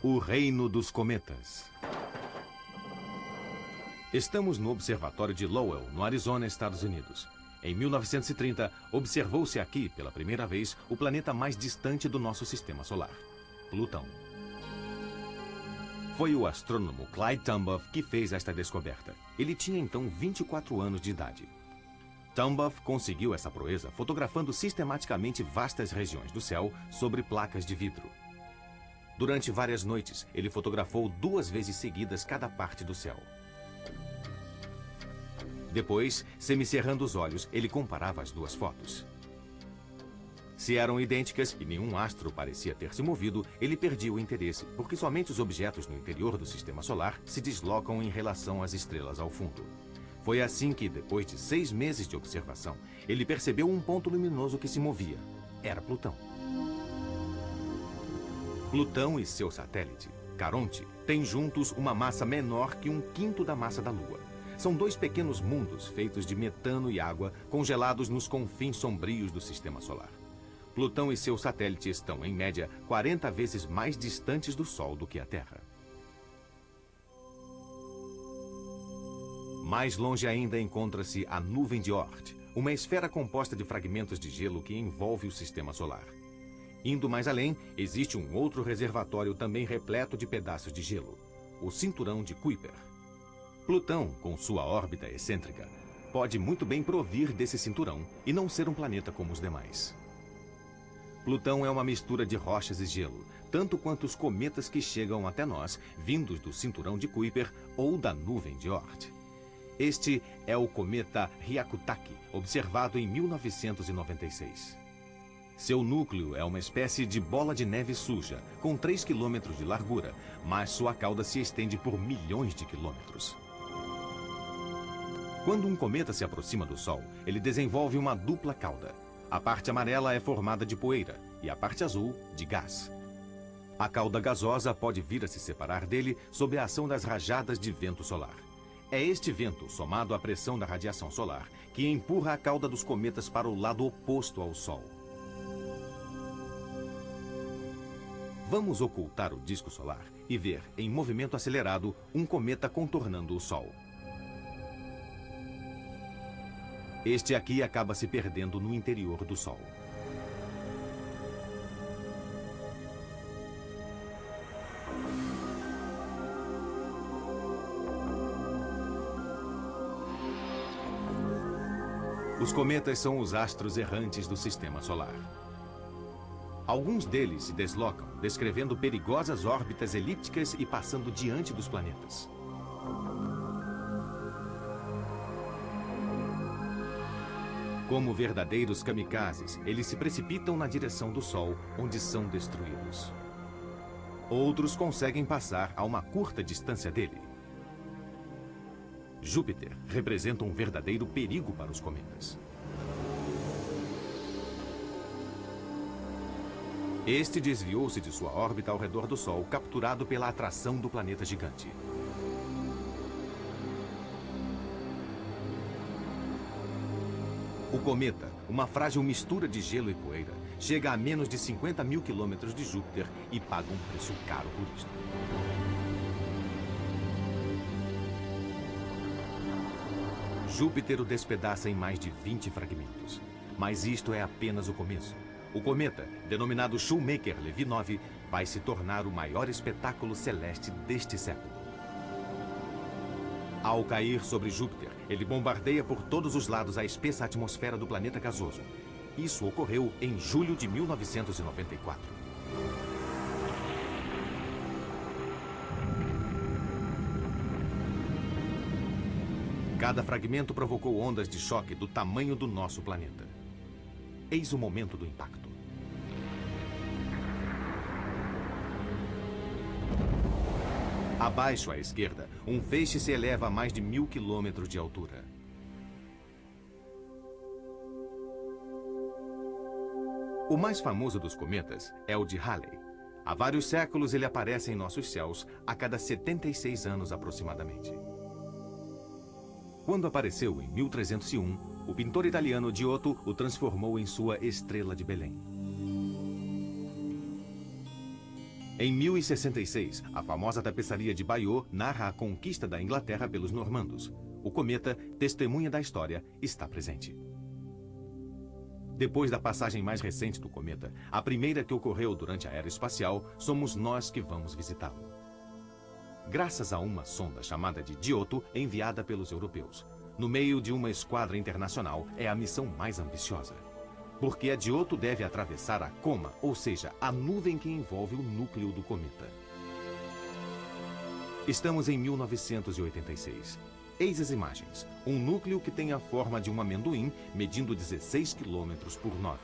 O Reino dos Cometas. Estamos no Observatório de Lowell, no Arizona, Estados Unidos. Em 1930, observou-se aqui, pela primeira vez, o planeta mais distante do nosso sistema solar, Plutão. Foi o astrônomo Clyde Tombaugh que fez esta descoberta. Ele tinha então 24 anos de idade. Tombaugh conseguiu essa proeza fotografando sistematicamente vastas regiões do céu sobre placas de vidro. Durante várias noites, ele fotografou 2 vezes seguidas cada parte do céu. Depois, semicerrando os olhos, ele comparava as 2 fotos. Se eram idênticas e nenhum astro parecia ter se movido, ele perdia o interesse, porque somente os objetos no interior do sistema solar se deslocam em relação às estrelas ao fundo. Foi assim que, depois de 6 meses de observação, ele percebeu um ponto luminoso que se movia. Era Plutão. Plutão e seu satélite, Caronte, têm juntos uma massa menor que 1/5 da massa da Lua. São 2 pequenos mundos feitos de metano e água congelados nos confins sombrios do sistema solar. Plutão e seu satélite estão, em média, 40 vezes mais distantes do Sol do que a Terra. Mais longe ainda encontra-se a nuvem de Oort, uma esfera composta de fragmentos de gelo que envolve o sistema solar. Indo mais além, existe um outro reservatório também repleto de pedaços de gelo, o cinturão de Kuiper. Plutão, com sua órbita excêntrica, pode muito bem provir desse cinturão e não ser um planeta como os demais. Plutão é uma mistura de rochas e gelo, tanto quanto os cometas que chegam até nós, vindos do cinturão de Kuiper ou da nuvem de Oort. Este é o cometa Hyakutake, observado em 1996. Seu núcleo é uma espécie de bola de neve suja, com 3 quilômetros de largura, mas sua cauda se estende por milhões de quilômetros. Quando um cometa se aproxima do Sol, ele desenvolve uma dupla cauda. A parte amarela é formada de poeira e a parte azul de gás. A cauda gasosa pode vir a se separar dele sob a ação das rajadas de vento solar. É este vento, somado à pressão da radiação solar, que empurra a cauda dos cometas para o lado oposto ao Sol. Vamos ocultar o disco solar e ver, em movimento acelerado, um cometa contornando o Sol. Este aqui acaba se perdendo no interior do Sol. Os cometas são os astros errantes do sistema solar. Alguns deles se deslocam, descrevendo perigosas órbitas elípticas e passando diante dos planetas. Como verdadeiros kamikazes, eles se precipitam na direção do Sol, onde são destruídos. Outros conseguem passar a uma curta distância dele. Júpiter representa um verdadeiro perigo para os cometas. Este desviou-se de sua órbita ao redor do Sol, capturado pela atração do planeta gigante. O cometa, uma frágil mistura de gelo e poeira, chega a menos de 50 mil quilômetros de Júpiter e paga um preço caro por isto. Júpiter o despedaça em mais de 20 fragmentos. Mas isto é apenas o começo. O cometa, denominado Shoemaker-Levy 9, vai se tornar o maior espetáculo celeste deste século. Ao cair sobre Júpiter, ele bombardeia por todos os lados a espessa atmosfera do planeta gasoso. Isso ocorreu em julho de 1994. Cada fragmento provocou ondas de choque do tamanho do nosso planeta. Eis o momento do impacto. Abaixo à esquerda, um feixe se eleva a mais de 1000 quilômetros de altura. O mais famoso dos cometas é o de Halley. Há vários séculos ele aparece em nossos céus, a cada 76 anos aproximadamente. Quando apareceu em 1301, o pintor italiano Giotto o transformou em sua estrela de Belém. Em 1066, a famosa tapeçaria de Bayeux narra a conquista da Inglaterra pelos normandos. O cometa, testemunha da história, está presente. Depois da passagem mais recente do cometa, a primeira que ocorreu durante a era espacial, somos nós que vamos visitá-lo. Graças a uma sonda chamada de Giotto, enviada pelos europeus. No meio de uma esquadra internacional, é a missão mais ambiciosa. Porque a Giotto deve atravessar a coma, ou seja, a nuvem que envolve o núcleo do cometa. Estamos em 1986. Eis as imagens. Um núcleo que tem a forma de um amendoim, medindo 16 km por 9.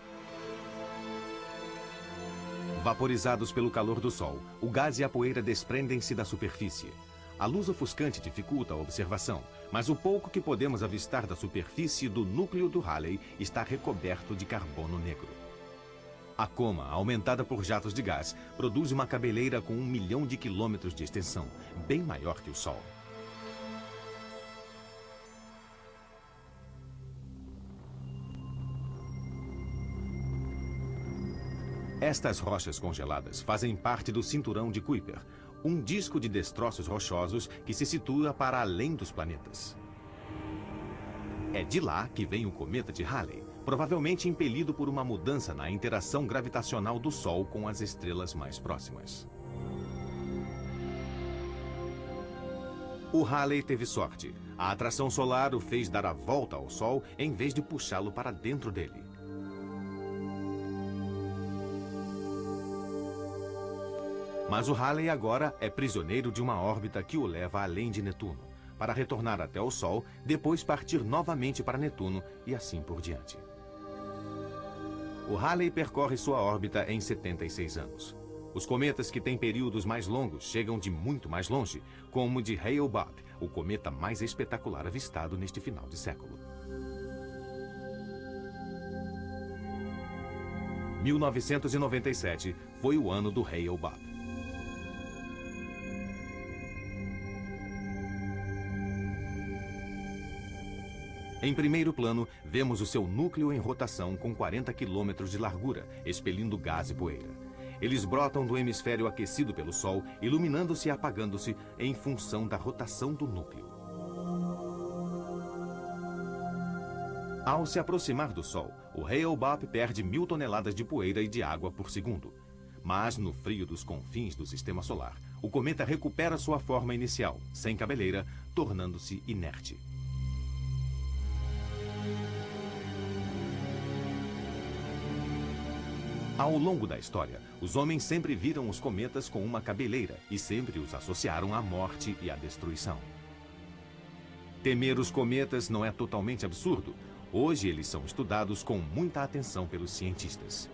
Vaporizados pelo calor do Sol, o gás e a poeira desprendem-se da superfície. A luz ofuscante dificulta a observação, mas o pouco que podemos avistar da superfície do núcleo do Halley está recoberto de carbono negro. A coma, aumentada por jatos de gás, produz uma cabeleira com 1 milhão de quilômetros de extensão, bem maior que o Sol. Estas rochas congeladas fazem parte do cinturão de Kuiper, um disco de destroços rochosos que se situa para além dos planetas. É de lá que vem o cometa de Halley, provavelmente impelido por uma mudança na interação gravitacional do Sol com as estrelas mais próximas. O Halley teve sorte. A atração solar o fez dar a volta ao Sol em vez de puxá-lo para dentro dele. Mas o Halley agora é prisioneiro de uma órbita que o leva além de Netuno, para retornar até o Sol, depois partir novamente para Netuno e assim por diante. O Halley percorre sua órbita em 76 anos. Os cometas que têm períodos mais longos chegam de muito mais longe, como o de Hale-Bopp, o cometa mais espetacular avistado neste final de século. 1997 foi o ano do Hale-Bopp. Em primeiro plano, vemos o seu núcleo em rotação com 40 km de largura, expelindo gás e poeira. Eles brotam do hemisfério aquecido pelo Sol, iluminando-se e apagando-se em função da rotação do núcleo. Ao se aproximar do Sol, o Hale-Bopp perde 1000 toneladas de poeira e de água por segundo. Mas no frio dos confins do Sistema Solar, o cometa recupera sua forma inicial, sem cabeleira, tornando-se inerte. Ao longo da história, os homens sempre viram os cometas com uma cabeleira e sempre os associaram à morte e à destruição. Temer os cometas não é totalmente absurdo. Hoje eles são estudados com muita atenção pelos cientistas.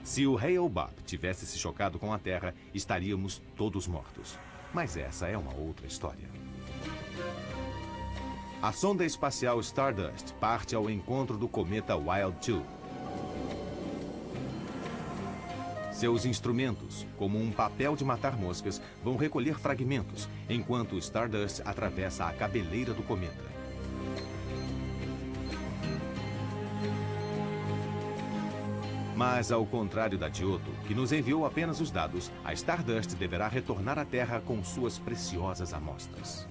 Se o Hale-Bopp tivesse se chocado com a Terra, estaríamos todos mortos. Mas essa é uma outra história. A sonda espacial Stardust parte ao encontro do cometa Wild 2. Seus instrumentos, como um papel de matar moscas, vão recolher fragmentos, enquanto o Stardust atravessa a cabeleira do cometa. Mas, ao contrário da Giotto, que nos enviou apenas os dados, a Stardust deverá retornar à Terra com suas preciosas amostras.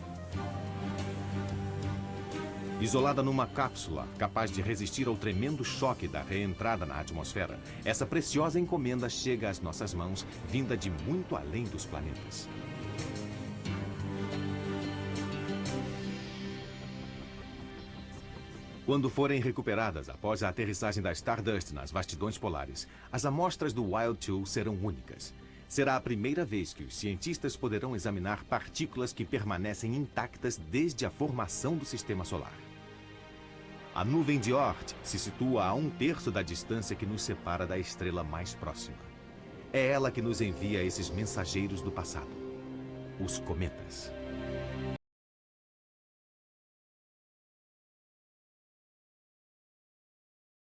Isolada numa cápsula capaz de resistir ao tremendo choque da reentrada na atmosfera, essa preciosa encomenda chega às nossas mãos, vinda de muito além dos planetas. Quando forem recuperadas após a aterrissagem da Stardust nas vastidões polares, as amostras do Wild 2 serão únicas. Será a primeira vez que os cientistas poderão examinar partículas que permanecem intactas desde a formação do Sistema Solar. A nuvem de Oort se situa a 1/3 da distância que nos separa da estrela mais próxima. É ela que nos envia esses mensageiros do passado, os cometas.